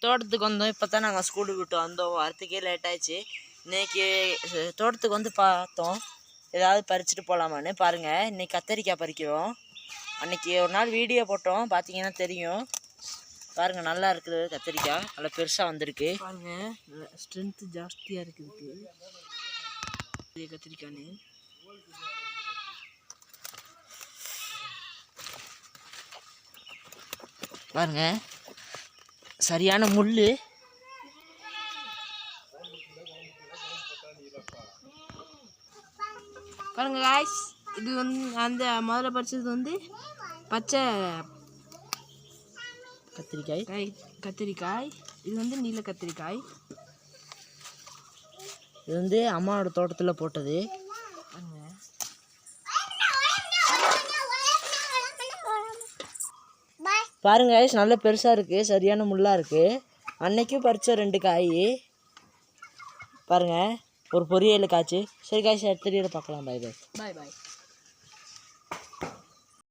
தோட்டத்துக்கு வந்தோம். இப்போ தான் நாங்கள் ஸ்கூலுக்கு விட்டு வந்தோம். வரத்துக்கே லேட் ஆயிடுச்சு. இன்றைக்கி தோட்டத்துக்கு வந்து பார்த்தோம் ஏதாவது பறிச்சுட்டு போகலாமான்னு. பாருங்கள், இன்றைக்கி கத்தரிக்காய் பறிக்கிறோம். அன்றைக்கி ஒரு நாள் வீடியோ போட்டோம், பார்த்தீங்கன்னா தெரியும். பாருங்கள், நல்லா இருக்குது கத்தரிக்காய், நல்லா பெருசாக வந்திருக்கு. பாருங்கள், ஸ்ட்ரென்த்து ஜாஸ்தியாக இருக்குது கத்திரிக்காய்னு. பாருங்க, சரியான முள். பாருங்க காய்ஸ், இது வந்து அந்த முதல்ல பறிச்சது வந்து பச்சை கத்திரிக்காய். இது வந்து நீல கத்திரிக்காய். இது வந்து அம்மாவோட தோட்டத்தில் போட்டது. பாருங்க காய்ஸ், நல்ல பெருசாக இருக்குது, சரியான முள்ளாக இருக்குது. அன்னைக்கும் பறித்த 2 காய் பாருங்கள், ஒரு பொரியல் காய்ச்சி. சரி காய்ஸ், அடுத்த வீடியோவில் பார்க்கலாம். பாய் பாய். பாய் பாய்.